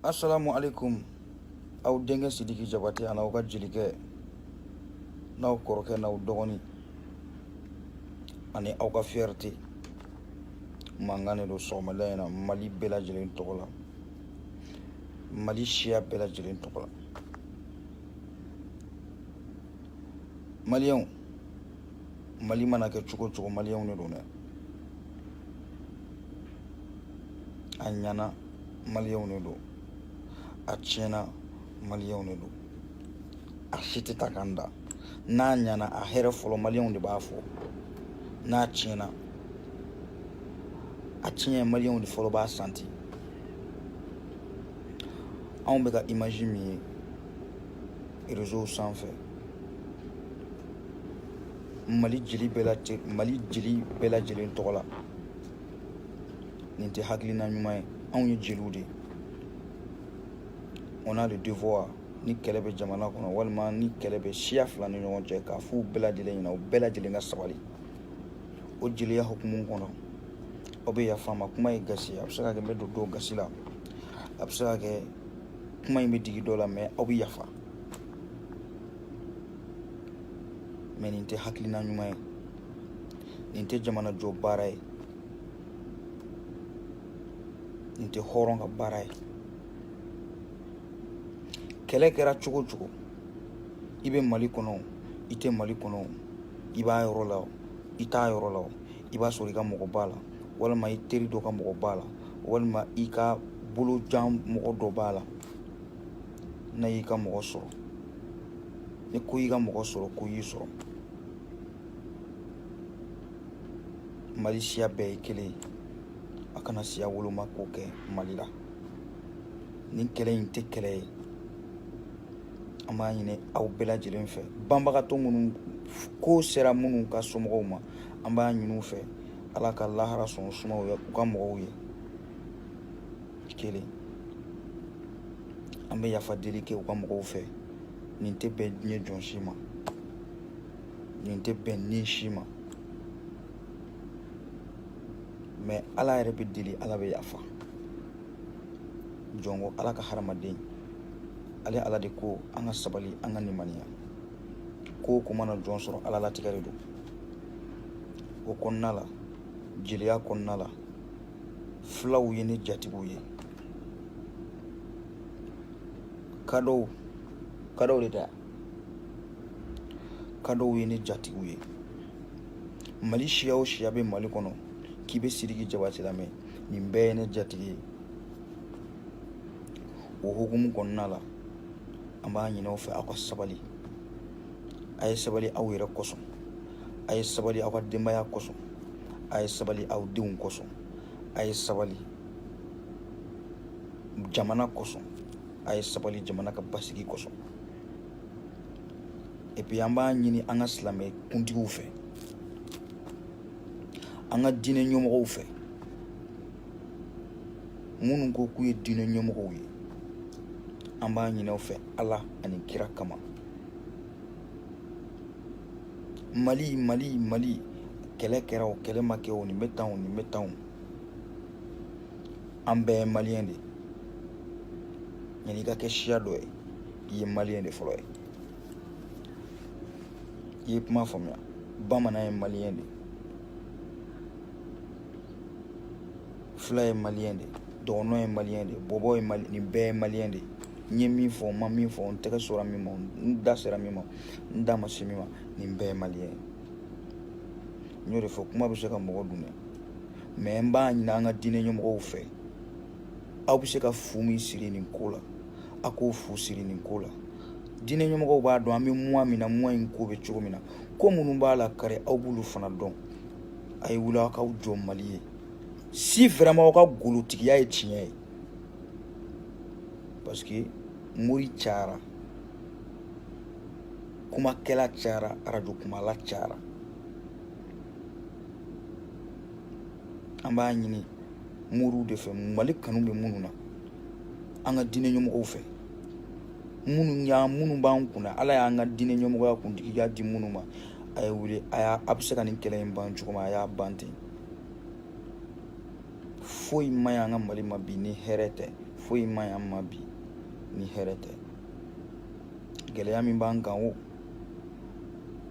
Assalamu alaikum. Aw denkɛ Sidiki Jabate an'aw ka jelikɛ n'aw kɔrɔkɛ n'aw dɔgɔnin ani aw ka fierté mankan de don sɔgɔmada in na Mali bɛɛ lajɛlen tɔgɔ la, Mali siya bɛɛ lajɛlen tɔgɔ la. Maliyɛnw, Mali mana kɛ cogo cogo maliyɛnw de don dɛ. A ɲana maliyɛnw de don, a tiɲɛna maliyɛnw de don. A si tɛ ta k'an da. N'a ɲana a hɛrɛ fɔlɔ maliyɛnw de b'a fɔ. N'a tiɲɛna a tiɲɛ maliyɛnw de fɔlɔ b'a santi. Anw bɛ ka image min ye réseau sanfɛ, Mali jeli bɛɛ lajɛlen tɔgɔ la. Nin tɛ hakilina ɲuman ye. Anw ye jeliw de. On a le devoir ni kɛlɛ bɛ jamana kɔnɔ walima ni kɛlɛ bɛ siya fila ni ɲɔgɔn cɛ k'a fɔ u bɛɛ lajɛlen ɲɛna u bɛɛ lajɛlen ka sabali. O jeliya hukumu kɔnɔ aw bɛ yafa n ma. Kuma ye gasi, a bɛ se ka kɛ n bɛ don dɔw gasi la, a bɛ se ka kɛ kuma in bɛ digi dɔw la, mais aw bɛ yafa. Mais nin tɛ hakilina ɲuman ye, nin tɛ jamana jɔ baara ye, nin tɛ hɔrɔn ka baara ye. Kɛlɛ kɛra cogo cogo, i bɛ Mali kɔnɔ, i tɛ Mali kɔnɔ, i b'a yɔrɔ la, i t'a yɔrɔ la, i b'a sɔrɔ i ka mɔgɔ b'a la, walima i teri dɔ ka mɔgɔ b'a la, walima i ka bolojan mɔgɔ dɔ b'a la. N'a y'i ka mɔgɔ sɔrɔ, ni ko y'i ka mɔgɔ sɔrɔ, ko y'i sɔrɔ. Mali siya bɛɛ ye kelen ye. A kana siya woloma ko kɛ Mali la. Nin kɛlɛ in tɛ kɛlɛ ye. An b'a ɲini aw bɛɛ lajɛlen fɛ, banbagatɔ minnu ko sera minnu ka somɔgɔw ma, an b'a ɲini u fɛ Ala ka lahara sɔn suma u ka mɔgɔw ye. Kelen, an bɛ yafa deli kɛ u ka mɔgɔw fɛ. Nin tɛ bɛn diɲɛ jɔn si ma, nin tɛ bɛn ni si ma, mais Ala yɛrɛ bɛ deli, Ala bɛ yafa. Jɔn ko Ala ka hadamaden, ale Ala de ko an ka sabali, an ka nimaniya. Ko ko mana jɔn sɔrɔ Ala latigɛ de don. O kɔnɔna la, jeliya kɔnɔna la, filaw ye ne jatigiw ye. Kadɔw de da. Kadɔw ye ne jatigiw ye. Mali siya o siya bɛ Mali kɔnɔ k'i bɛ Sidiki Jabate lamɛn, nin bɛɛ ye ne jatigi ye. O hukumu kɔnɔna la, an b'a ɲini aw fɛ aw ka sabali. A ye sabali aw yɛrɛ kosɔn, a ye sabali aw ka denbaya kosɔn, a ye sabali aw denw kosɔn, a ye sabali jamana kosɔn, a ye sabali jamana ka basigi kosɔn. Et puis an b'a ɲini an ka silamɛ kuntigiw fɛ, an ka diinɛ ɲɛmɔgɔw fɛ, minnu ko k'u ye diinɛ ɲɛmɔgɔw ye, an b'a ɲini aw fɛ Ala ani kira kama. Mali kɛlɛ kɛra o kɛlɛ ma kɛ o, nin bɛ tan o, nin bɛ tan o. An bɛɛ ye maliyɛn de. Yan'i ka kɛ siya dɔ ye, i ye maliyɛn de fɔlɔ ye. I ye kuma faamuya. Bamanan ye maliyɛn de, fila ye maliyɛn de, dɔgɔnɔ ye maliyɛn de, bɔbɔ ye maliyɛn, nin bɛɛ ye maliyɛn de. N ye min fɔ, n ma min fɔ, n tɛgɛ sɔrɔ min ma, n da sera min ma, n da ma se min ma, nin bɛɛ ye maliyɛn ye. N y'o de fɔ, kuma bɛ se ka mɔgɔ dun dɛ, mais n b'a ɲini an ka diinɛ ɲɛmɔgɔw fɛ, aw bɛ se ka fu min siri nin ko la, a k'o fu siri nin ko la. Diinɛ ɲɛmɔgɔw b'a dɔn an bɛ mois min na, mois in ko bɛ cogo min na, ko minnu b'a la kari aw b'olu fana dɔn. A ye wuli aw k'aw jɔ Mali ye. Si vraiment aw ka golotigiya ye tiɲɛ ye, parce que mori cayara, kumakɛla cayara, radio kumala cayara. An b'a ɲini moriw de fɛ, Mali kanu bɛ minnu na, an ka diinɛ ɲɛmɔgɔw fɛ, minnu b'an kunna, Ala y'an ka diinɛ ɲɛmɔgɔya kuntigiya di minnu ma, a ye wuli, a bɛ se ka nin kɛlɛ in ban cogo min a y'a ban ten. Foyi ma ɲi an ka Mali ma bi ni hɛrɛ tɛ, foyi man ɲi an ma bi ni hɛrɛ tɛ. Gɛlɛya min b'an kan o,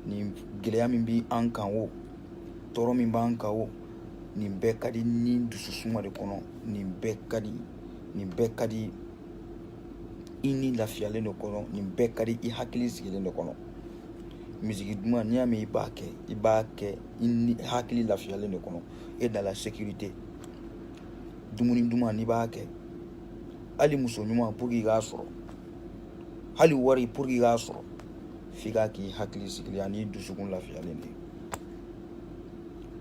ni gɛlɛya min bi an kan o, tɔɔrɔ min b'an kan o, nin bɛɛ ka di ni dususuma de kɔnɔ. Nin bɛɛ ka di i ni lafiyalen de kɔnɔ. Nin bɛɛ ka di i hakili sigilen de kɔnɔ. Misiki duman n'i y'a mɛn i b'a kɛ i ni hakili lafiyalen de kɔnɔ. Et dans la sécurité. Dumuni duman n'i b'a kɛ, hali muso ɲuman pour que i k'a sɔrɔ, hali wari pour que i k'a sɔrɔ, f'i k'a k'i hakili sigilen ani dusukun lafiyalen de.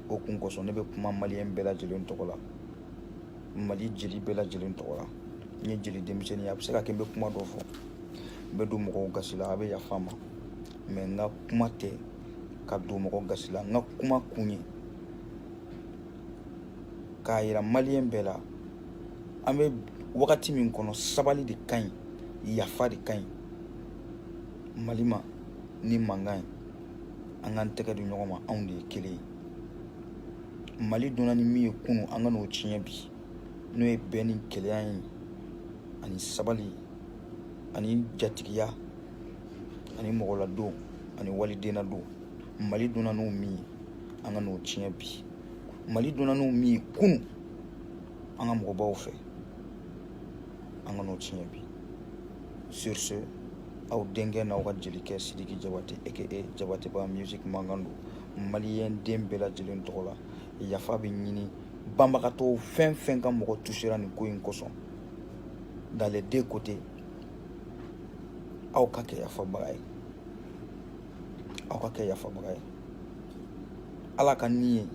O kun kosɔn ne bɛ kuma maliyɛn bɛɛ lajɛlen tɔgɔ la, Mali jeli bɛɛ lajɛlen tɔgɔ la. N ye jeli denmisɛnnin ye, a bɛ se ka kɛ n bɛ kuma dɔ fɔ, n bɛ don mɔgɔw gasi la, a bɛ yafa n ma, mais n ka kuma tɛ ka don mɔgɔ gasi la. N ka kuma kun ye k'a yira maliyɛn bɛɛ la, an bɛ wagati min kɔnɔ sabali de ka ɲi, yafa de ka ɲi Mali ma ni mankan ye. An k'an tɛgɛ di ɲɔgɔn ma, anw de ye kelen ye. Mali donna ni min ye kunun, an ka n'o tiɲɛ bi, n'o ye bɛn ni kɛlɛya ye ani sabali ani jatigiya ani mɔgɔladon ani walidenladon. Mali donna n'o min ye, an ka n'o tiɲɛ bi. Mali donna n'o min ye kunun, an ka mɔgɔbaw fɛ, an ka n'o tiɲɛ bi. Sur ce, aw denkɛ n'aw ka jelikɛ Sidiki Jabate aka Jabateba Music mankan don. Maliyɛn den bɛɛ lajɛlen tɔgɔ la, yafa bɛ ɲini banbagatɔw fɛn fɛn ka mɔgɔ touchera nin ko in kosɔn. Dans les deux côtés, aw ka kɛ yafabaga ye. Aw ka kɛ yafabaga ye. Ala ka nin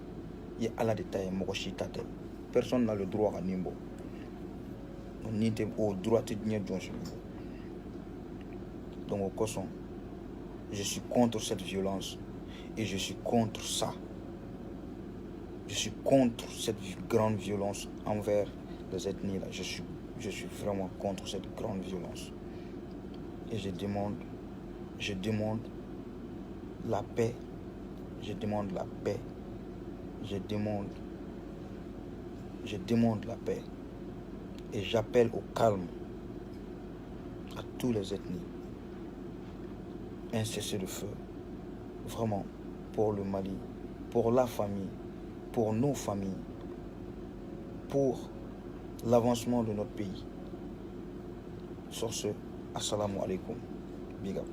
ye Ala de ta ye, mɔgɔ si ta tɛ. Personne n'a le droit ka nin bɔ. Nin tɛ o droit tɛ diɲɛ jɔn si bolo. Donc au kosɔn, je suis contre cette violence et je suis contre ça. Je suis contre cette grande violence envers les ethnies là. Je suis vraiment contre cette grande violence. Et je demande la paix. Je demande la paix. Je demande la paix. Et j'appelle au calme à tous les ethnies. Un cessez-le-feu. Vraiment, pour le Mali, pour la famille, pour nos familles, pour l'avancement de notre pays. Sur ce, assalamu alaikum. Big up.